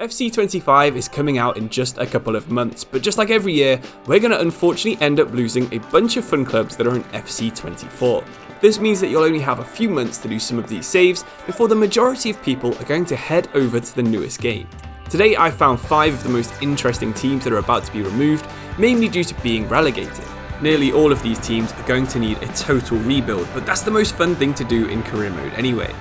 FC25 is coming out in just a couple of months, but just like every year, we're going to unfortunately end up losing a bunch of fun clubs that are in FC24. This means that you'll only have a few months to do some of these saves before the majority of people are going to head over to the newest game. Today I found 5 of the most interesting teams that are about to be removed, mainly due to being relegated. Nearly all of these teams are going to need a total rebuild, but that's the most fun thing to do in career mode anyway.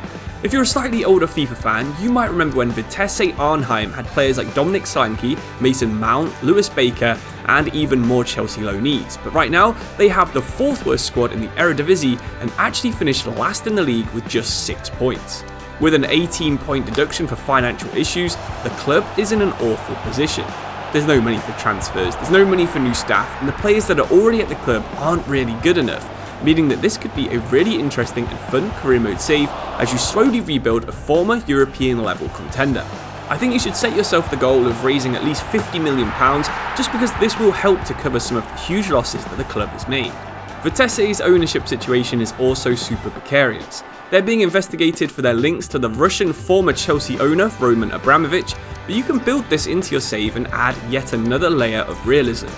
If you're a slightly older FIFA fan, you might remember when Vitesse Arnhem had players like Dominic Solanke, Mason Mount, Lewis Baker, and even more Chelsea loanees. But right now, they have the 4th worst squad in the Eredivisie and actually finished last in the league with just 6 points. With an 18-point deduction for financial issues, the club is in an awful position. There's no money for transfers, there's no money for new staff, and the players that are already at the club aren't really good enough, meaning that this could be a really interesting and fun career mode save as you slowly rebuild a former European level contender. I think you should set yourself the goal of raising at least £50 million just because this will help to cover some of the huge losses that the club has made. Vitesse's ownership situation is also super precarious. They're being investigated for their links to the Russian former Chelsea owner Roman Abramovich, but you can build this into your save and add yet another layer of realism.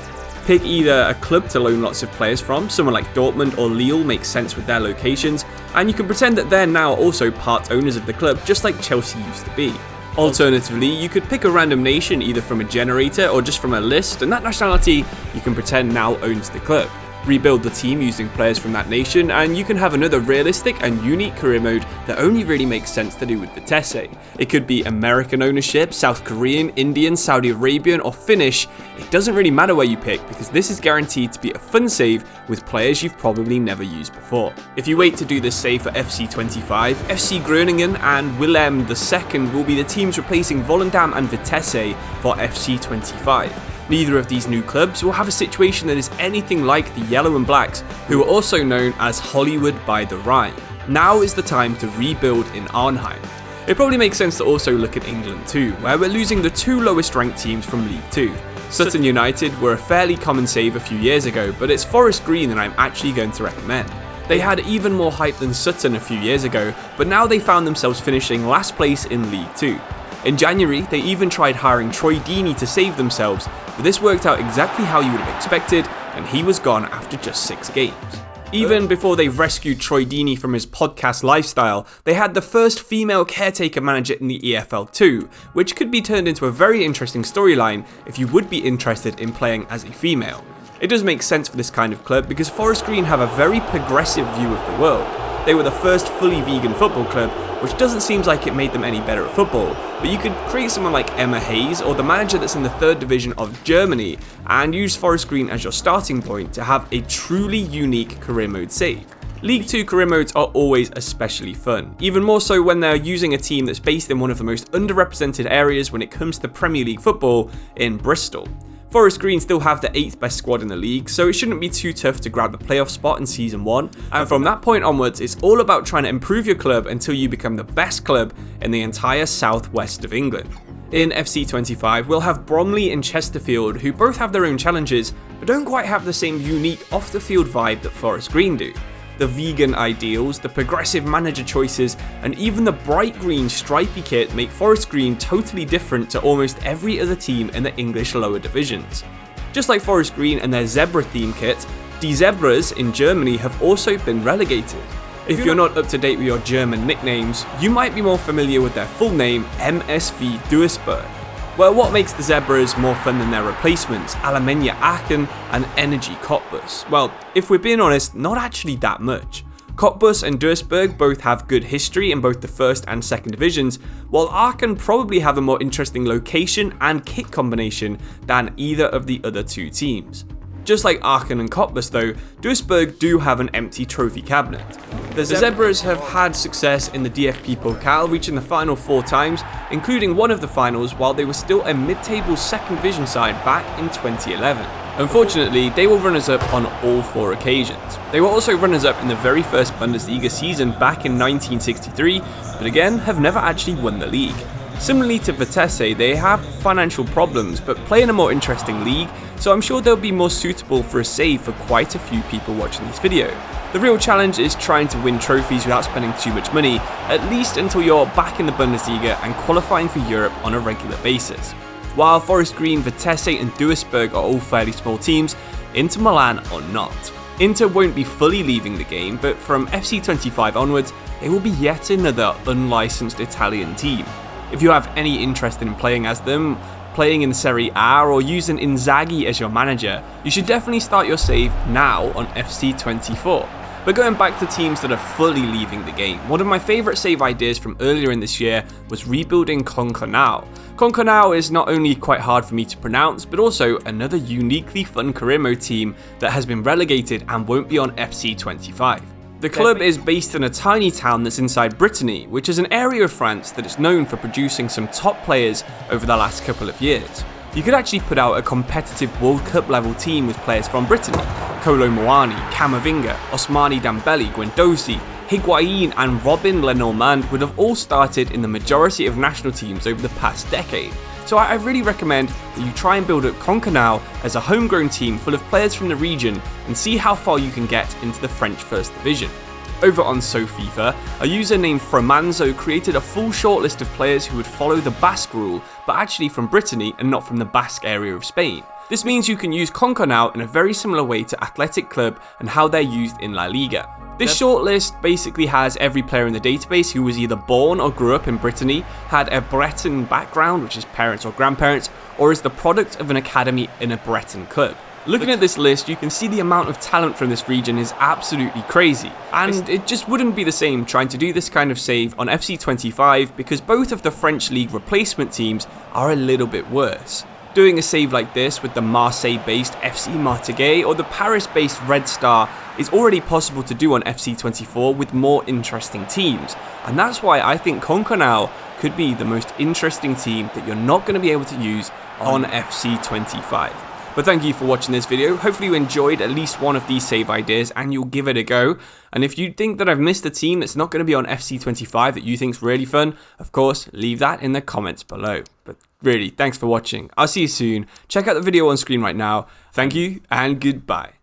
Pick either a club to loan lots of players from, someone like Dortmund or Lille makes sense with their locations, and you can pretend that they're now also part owners of the club just like Chelsea used to be. Alternatively, you could pick a random nation either from a generator or just from a list, and that nationality you can pretend now owns the club. Rebuild the team using players from that nation, and you can have another realistic and unique career mode that only really makes sense to do with Vitesse. It could be American ownership, South Korean, Indian, Saudi Arabian, or Finnish. It doesn't really matter where you pick because this is guaranteed to be a fun save with players you've probably never used before. If you wait to do this save for FC25, FC Groningen and Willem II will be the teams replacing Volendam and Vitesse for FC25. Neither of these new clubs will have a situation that is anything like the Yellow and Blacks, who are also known as Hollywood by the Rhine. Now is the time to rebuild in Arnhem. It probably makes sense to also look at England too, where we're losing the 2 lowest ranked teams from League 2. Sutton United were a fairly common save a few years ago, but it's Forest Green that I'm actually going to recommend. They had even more hype than Sutton a few years ago, but now they found themselves finishing last place in League 2. In January, they even tried hiring Troy Deeney to save themselves, but this worked out exactly how you would have expected, and he was gone after just 6 games. Even before they rescued Troy Deeney from his podcast lifestyle, they had the first female caretaker manager in the EFL2, which could be turned into a very interesting storyline if you would be interested in playing as a female. It does make sense for this kind of club because Forest Green have a very progressive view of the world. They were the first fully vegan football club, which doesn't seem like it made them any better at football, but you could create someone like Emma Hayes or the manager that's in the 3rd division of Germany and use Forest Green as your starting point to have a truly unique career mode save. League 2 career modes are always especially fun, even more so when they're using a team that's based in one of the most underrepresented areas when it comes to Premier League football in Bristol. Forest Green still have the 8th best squad in the league, so it shouldn't be too tough to grab the playoff spot in Season 1, and from that point onwards, it's all about trying to improve your club until you become the best club in the entire southwest of England. In FC25, we'll have Bromley and Chesterfield, who both have their own challenges, but don't quite have the same unique off-the-field vibe that Forest Green do. The vegan ideals, the progressive manager choices, and even the bright green stripy kit make Forest Green totally different to almost every other team in the English lower divisions. Just like Forest Green and their zebra theme kit, Die Zebras in Germany have also been relegated. If you're not up to date with your German nicknames, you might be more familiar with their full name, MSV Duisburg. Well, what makes the Zebras more fun than their replacements, Alemannia Aachen and Energy Cottbus? Well, if we're being honest, not actually that much. Cottbus and Duisburg both have good history in both the 1st and 2nd divisions, while Aachen probably have a more interesting location and kit combination than either of the other 2 teams. Just like Aachen and Cottbus though, Duisburg do have an empty trophy cabinet. The Zebras have had success in the DFB Pokal, reaching the final 4 times, including one of the finals while they were still a mid-table 2nd division side back in 2011. Unfortunately, they were runners-up on all 4 occasions. They were also runners-up in the very first Bundesliga season back in 1963, but again have never actually won the league. Similarly to Vitesse, they have financial problems but play in a more interesting league, so I'm sure they'll be more suitable for a save for quite a few people watching this video. The real challenge is trying to win trophies without spending too much money, at least until you're back in the Bundesliga and qualifying for Europe on a regular basis. While Forest Green, Vitesse and Duisburg are all fairly small teams, Inter Milan are not. Inter won't be fully leaving the game, but from FC25 onwards, they will be yet another unlicensed Italian team. If you have any interest in playing as them, playing in Serie A or using Inzaghi as your manager, you should definitely start your save now on FC24. But going back to teams that are fully leaving the game, one of my favourite save ideas from earlier in this year was rebuilding Concarneau. Concarneau is not only quite hard for me to pronounce, but also another uniquely fun career mode team that has been relegated and won't be on FC25. The club is based in a tiny town that's inside Brittany, which is an area of France that is known for producing some top players over the last couple of years. You could actually put out a competitive World Cup level team with players from Brittany. Kolo Muani, Camavinga, Osmani Dembele, Guendouzi, Higuain and Robin Lenormand would have all started in the majority of national teams over the past decade. So I really recommend that you try and build up Concarneau as a homegrown team full of players from the region and see how far you can get into the French First Division. Over on Geografifa, a user named Fromanzo created a full shortlist of players who would follow the Basque rule, but actually from Brittany and not from the Basque area of Spain. This means you can use Concarneau in a very similar way to Athletic Club and how they're used in La Liga. This shortlist basically has every player in the database who was either born or grew up in Brittany, had a Breton background, which is parents or grandparents, or is the product of an academy in a Breton club. Looking at this list, you can see the amount of talent from this region is absolutely crazy, and it just wouldn't be the same trying to do this kind of save on FC25 because both of the French league replacement teams are a little bit worse. Doing a save like this with the Marseille-based FC Martigues or the Paris-based Red Star is already possible to do on FC24 with more interesting teams, and that's why I think Concarneau could be the most interesting team that you're not going to be able to use on FC25. But thank you for watching this video. Hopefully you enjoyed at least one of these save ideas and you'll give it a go. And if you think that I've missed a team that's not going to be on FC25 that you think's really fun, of course, leave that in the comments below. But really, thanks for watching. I'll see you soon. Check out the video on screen right now. Thank you and goodbye.